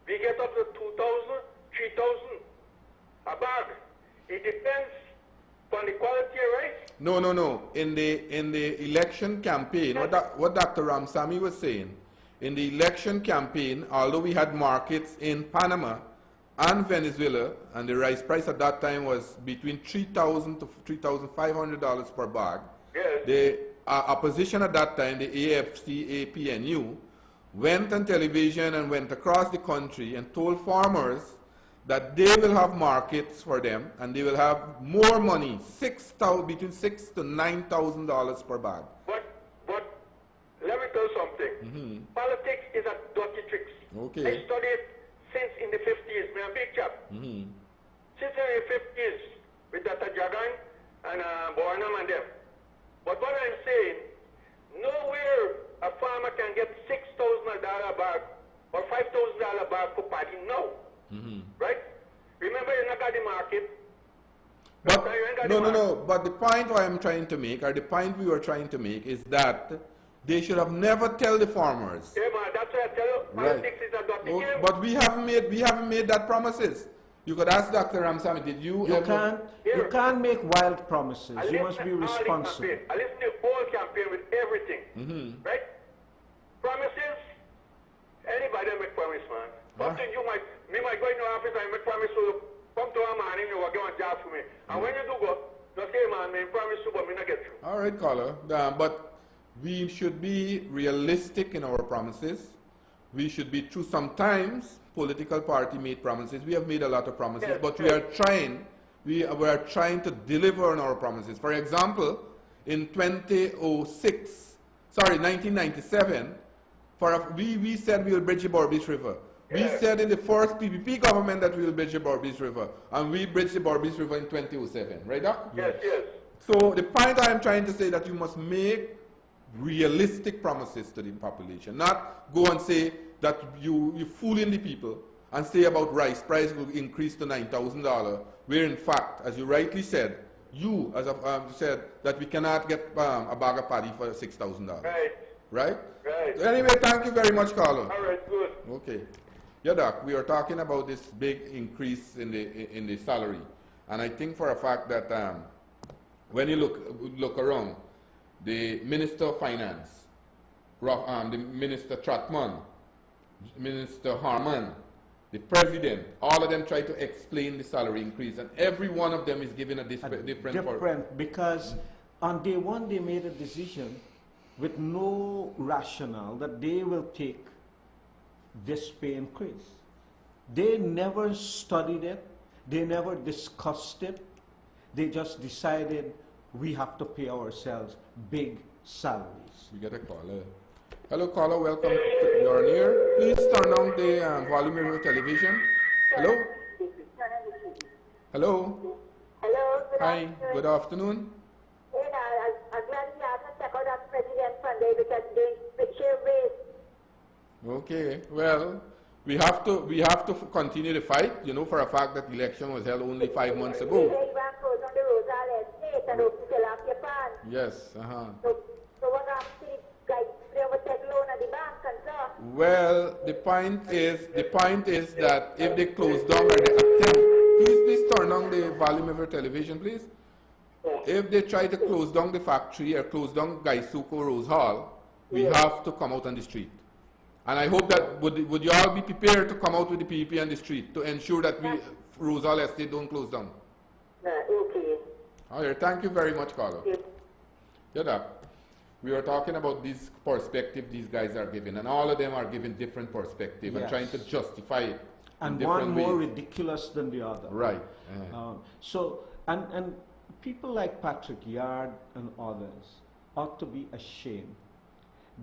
we get up to 2,000, 3,000 a bag. It depends on the quality of rice. No. In the election campaign, what Dr. Ramsammy was saying, in the election campaign, although we had markets in Panama and Venezuela, and the rice price at that time was between $3,000 to $3,500 per bag, Yes. the opposition at that time, the AFC, APNU, went on television and went across the country and told farmers that they will have markets for them and they will have more money, between $6,000 to $9,000 per bag. But let me tell you something. Politics is a dirty trick. Okay. I studied since in the 50s, me a big chap. Since in the 50s with Dr. Jagan and Bornam and them. But what I'm saying, nowhere a farmer can get $6,000 a bag or $5,000 bag for paddy now. Right? Remember, you not got the market. But, You ain't got the market. no. But the point I'm trying to make, or the point we were trying to make, is that they should have never tell the farmers. Yeah, man, that's why I tell you, politics is a dirty game. But we haven't made that promises. You could ask Dr. Ramsammy, did you You ever? can't make wild promises. I You must be listen to all the responsible. campaign. I listen to the whole campaign with everything. Right? Promises, anybody make promise, man. Something you might go in the office and make promise to come to a man and you will get a job for me. And when you do go, just say, man, me promise you, but me not get you. All right, caller. But we should be realistic in our promises. We should be true. Sometimes political party made promises. We have made a lot of promises, Yes, but yes. we are trying to deliver on our promises. For example, in 1997, we said we will bridge the Berbice River. We Yes. said in the first PPP government that we will bridge the Berbice River, and we bridged the Berbice River in 2007, right, Doc? Yes. So the point I am trying to say that you must make realistic promises to the population, not go and say that you're fooling the people and say about rice price will increase to $9,000, where in fact, as you rightly said, you as said that we cannot get a bag of paddy for $6,000. Right. Right? Right. Anyway, thank you very much, Carlo. All right, good. Okay. Yeah, Doc, we are talking about this big increase in the salary. And I think for a fact that when you look around, the Minister of Finance, the Minister Trotman, Minister Harman, the President, all of them try to explain the salary increase, and every one of them is given a different. Because on day one they made a decision with no rationale that they will take this pay increase. They never studied it. They never discussed it. They just decided we have to pay ourselves big salaries. We get a call. Hello, caller. Welcome. You're near. Please turn on the volume of your television. Hello. Hello. Hello, good Hi. afternoon. Good afternoon. Hey, I'm glad you have a second as President Sunday because they share race. Okay. Well, we have to continue the fight. You know, for a fact that the election was held only 5 months They ago. take back roads on the roads all estate and hope to fill up your pan. Yes. Uh-huh. So what I'm saying, guys, they will take loan at the bank and so. Well, the point is that if they close down or they attempt, please turn on the volume of your television, please. If they try to close down the factory or close down Gaisuko Rose Hall, we have to come out on the street. And I hope that would you all be prepared to come out with the PPP on the street to ensure that Rose Hall Estate don't close down. Okay. All right, thank you very much, Carlo. Yeah, we were talking about this perspective these guys are giving, and all of them are giving different perspective and Yes. trying to justify it And in one different more ways. ridiculous than the other. Right. And people like Patrick Yard and others ought to be ashamed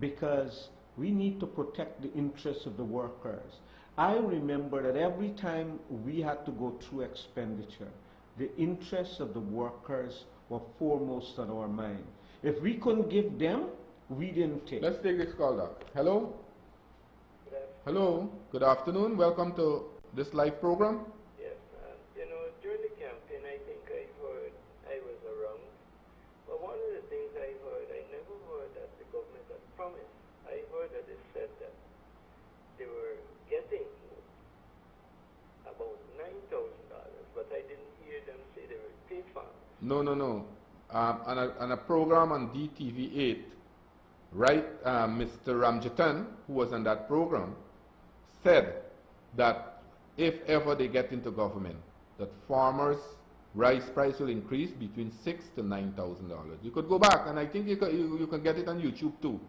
because we need to protect the interests of the workers. I remember that every time we had to go through expenditure, the interests of the workers were foremost on our mind. If we couldn't give them, we didn't take. Let's take this call, Doc. Hello? Hello. Good afternoon. Welcome to this live program. Yes, during the campaign, I think I was around. But one of the things I heard, I never heard that the government had promised. I heard that they said that they were getting about $9,000, but I didn't hear them say they were paid for. No. On a program on DTV8, right, Mr. Ramjatan, who was on that program, said that if ever they get into government, that farmers' rice price will increase between $6,000 to $9,000. You could go back, and I think you can get it on YouTube too.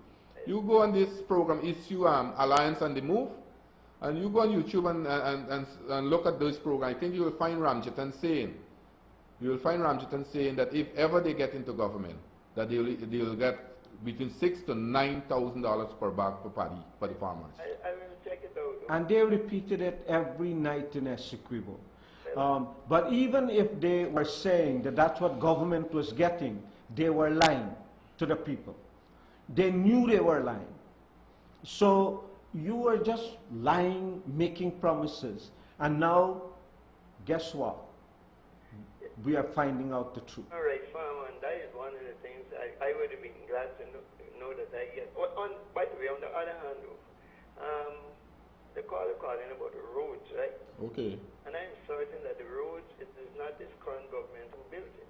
You go on this program, Issue Alliance on the Move, and you go on YouTube and look at this program. I think you will find Ramjatan saying, that if ever they get into government, that they will get between $6,000 to $9,000 per bag for paddy for the farmers. I will check it out. And they repeated it every night in Essequibo. But even if they were saying that that's what government was getting, they were lying to the people. They knew they were lying. So you were just lying, making promises. And now, guess what? We are finding out the truth. All right, farmer, and that is one of the things I would have been glad to know that I get. By the way, on the other hand, the caller calling about the roads, right? Okay. And I'm certain that the roads, it is not this current government who built it.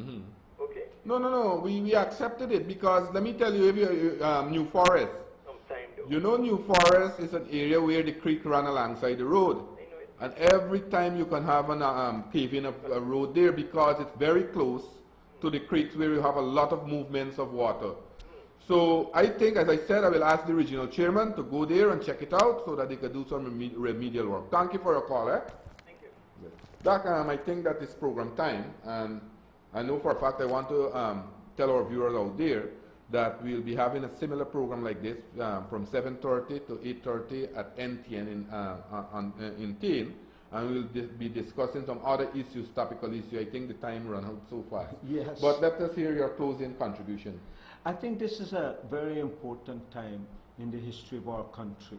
Mm-hmm. Okay? No. We accepted it because let me tell you, if you New Forest, Sometime though. you know New Forest is an area where the creek ran alongside the road. I know it. And every time you can have an paving of a road there because it's very close to the creeks where you have a lot of movements of water. So I think, as I said, I will ask the regional chairman to go there and check it out so that they can do some remedial work. Thank you for your call. Thank you. Doc, I think that is program time, and I know for a fact I want to tell our viewers out there that we'll be having a similar program like this from 7:30 to 8:30 at NTN in Tain, and we'll be discussing some other issues, topical issues. I think the time ran out so fast. Yes. But let us hear your closing contribution. I think this is a very important time in the history of our country.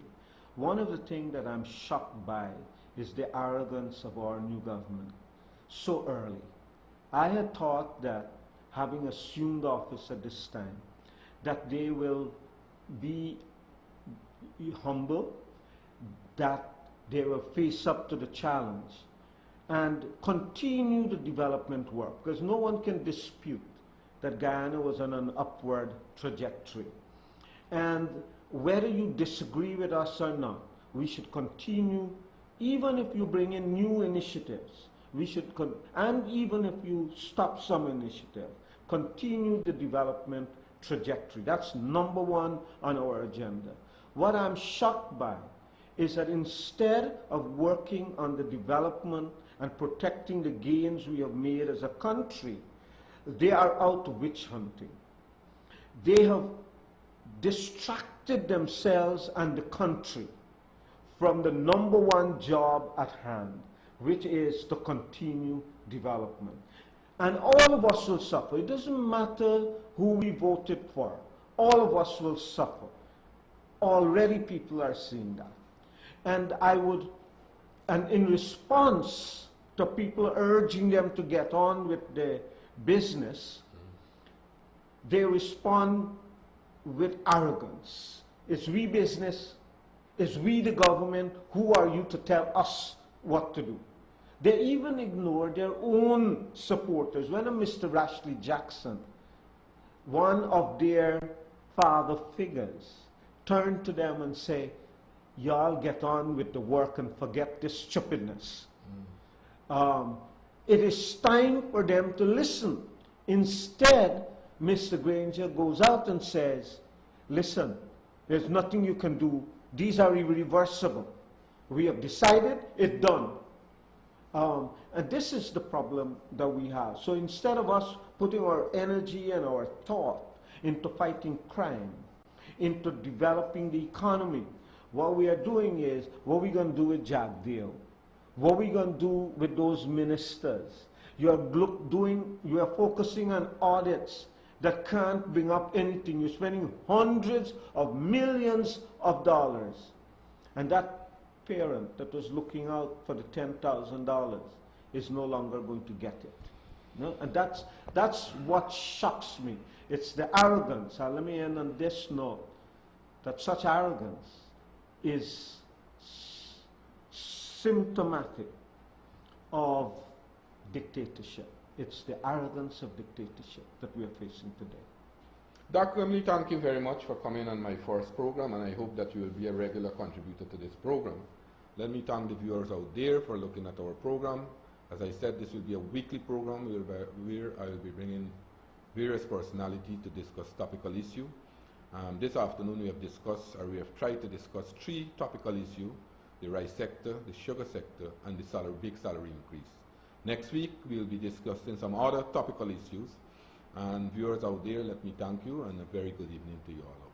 One of the things that I'm shocked by is the arrogance of our new government so early. I had thought that, having assumed office at this time, that they will be humble, that they will face up to the challenge and continue the development work, because no one can dispute that Guyana was on an upward trajectory. And whether you disagree with us or not, we should continue, even if you bring in new initiatives, we should, and even if you stop some initiative, continue the development trajectory. That's number one on our agenda. What I'm shocked by is that instead of working on the development and protecting the gains we have made as a country, they are out witch hunting. They have distracted themselves and the country from the number one job at hand, which is to continue development. And all of us will suffer. It doesn't matter who we voted for. All of us will suffer. Already people are seeing that. And in response to people urging them to get on with the business, they respond with arrogance. It's we business, it's we the government, who are you to tell us what to do? They even ignore their own supporters. When a Mr. Ashley Jackson, one of their father figures, turned to them and say, y'all get on with the work and forget this stupidness. It is time for them to listen. Instead, Mr. Granger goes out and says, listen, there's nothing you can do. These are irreversible. We have decided, it's done. And this is the problem that we have. So instead of us putting our energy and our thought into fighting crime, into developing the economy, what we are doing is, what are we going to do with Jack Deal? What are we going to do with those ministers? You are focusing on audits that can't bring up anything. You're spending hundreds of millions of dollars. And that parent that was looking out for the $10,000 is no longer going to get it. No? And that's what shocks me. It's the arrogance. Let me end on this note, that such arrogance is symptomatic of dictatorship. It's the arrogance of dictatorship that we are facing today. Dr. Emily, thank you very much for coming on my first program, and I hope that you will be a regular contributor to this program. Let me thank the viewers out there for looking at our program. As I said, this will be a weekly program where I will be bringing various personalities to discuss topical issues. This afternoon we have tried to discuss 3 topical issues: the rice sector, the sugar sector, and the big salary increase. Next week we will be discussing some other topical issues. And viewers out there, let me thank you, and a very good evening to you all.